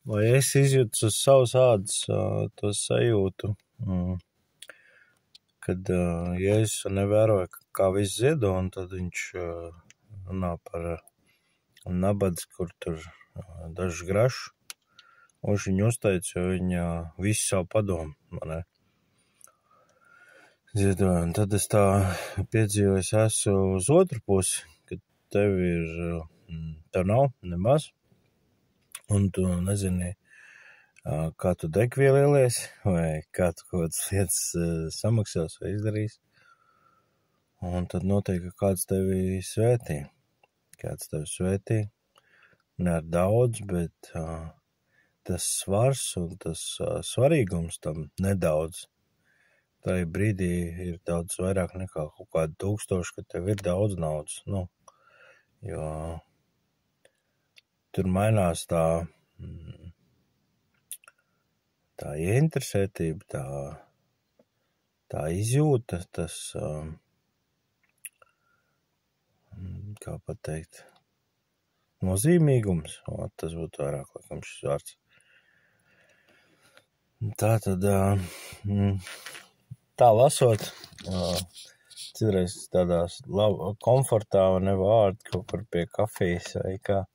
vai es izjūtu uz savas ādas to sajūtu, kad Jēzus nevēroja, kā viss ziedo, un tad viņš runā par nabadzi, kur tur dažs grašs, un viņš uzteica, jo viņa visu savu padomu, manē, ziedoja. Un tad es tā piedzīvoju, es esmu uz otru pusi, kad tev nav nemaz, un tu nezini, kā tu degvielu ielies, vai kā tu kaut kādas lietas samaksās vai izdarīs. Un tad notiek, ka kāds tevi svētī. Kāds tevi svētī. Ne ar daudz, bet tas svars un tas svarīgums tam nedaudz. Tā brīdī ir daudz vairāk nekā kaut kādi 1000, kad tev ir daudz naudas. Jo tur mainās tā ieinteresētība, tā izjūta, tas, kā pateikt, nozīmīgums, tas būtu vairāk, laikam, šis vārds. Tā tad, tā lasot, citreiz tādās komfortā vai nevārdi kaut kur pie kafijas vai kā,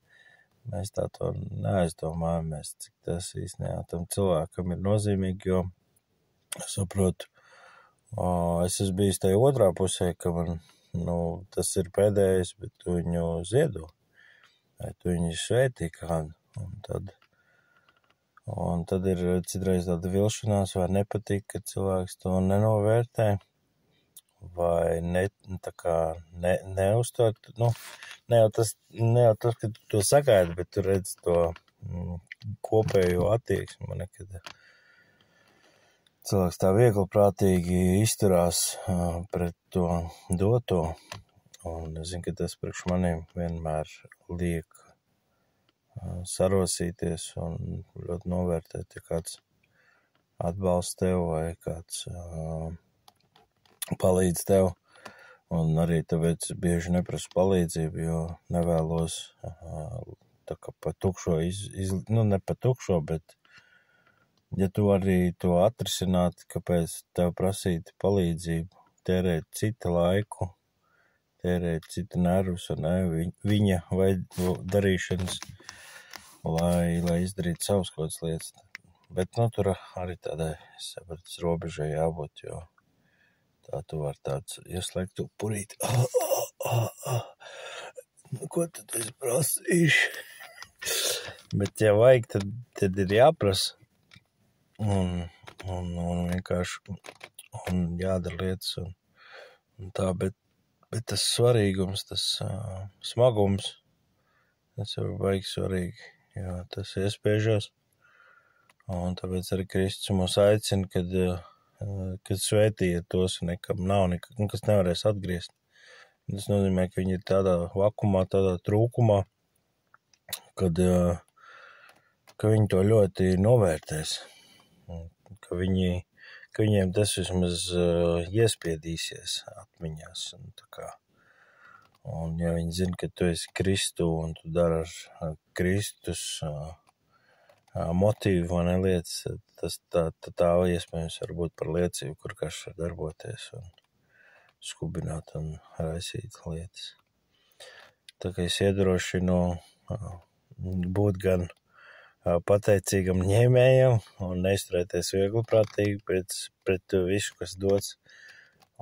mēs tā to neaizdomājamies, cik tas īstenībā tam cilvēkam ir nozīmīgi, jo es saprotu, es esmu bijis tajā otrā pusē, ka man, tas ir pēdējais, bet tu viņu ziedo, vai tu viņu svētī kādu, un tad ir citreiz tāda vilšanās, vai nepatīk, ka cilvēks to nenovērtē, vai neuztver, ne jau tas, ka tu to sagaidi, bet tu redz to kopējo attieksmi, kad cilvēks tā viegliprātīgi izturās pret to doto, un es zinu, ka tas priekš maniem vienmēr liek sarosīties un ļoti novērtēt, ja kāds atbalsta tev vai kāds palīdz tev, un arī tāpēc bieži neprasu palīdzību, jo nevēlos tā kā pa tukšo, ne pa tukšo, bet ja tu arī to atrisināt, kāpēc tev prasīt palīdzību, tērēt cita laiku, tērēt cita nervus un viņa vai darīšanas, lai izdarītu savas kaut kādas lietas. Bet, tur arī tādai, es sapratu, robežai jābūt, jo tā tu var tāds ieslēgt upurīt. Ko tad es prasīšu? Bet, ja vajag, tad ir jāprasa. Un vienkārši jādara lietas un tā, bet tas svarīgums, tas smagums, tas jau baigi svarīgi, jo tas iespiežās. Un tāpēc arī Kristus mūs aicina, kad svētīja tos, nekam nav, kas nevarēs atgriezt. Tas nozīmē, ka viņi ir tādā vakumā, tādā trūkumā, kad viņi to ļoti novērtēs. Ka viņiem tas vismaz iespiedīsies atmiņās. Un ja viņi zina, ka tu esi Kristu un tu dari ar Kristus motīvu vai ne lietas, tā iespējams var būt par liecību, kur kāds var darboties un skubināt un raisīt lietas. Tā kā es iedrošinu būt gan pateicīgam ņēmējam un neizturēties viegliprātīgi pret visu, kas dots,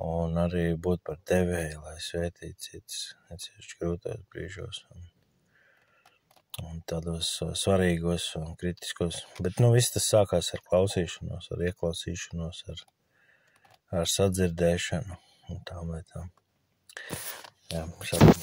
un arī būt par devēju, lai svētītu citus grūtos brīžos un tādos svarīgos un kritiskos. Bet, viss tas sākās ar klausīšanos, ar ieklausīšanos, ar sadzirdēšanu un tām lietām. Jā, šādi.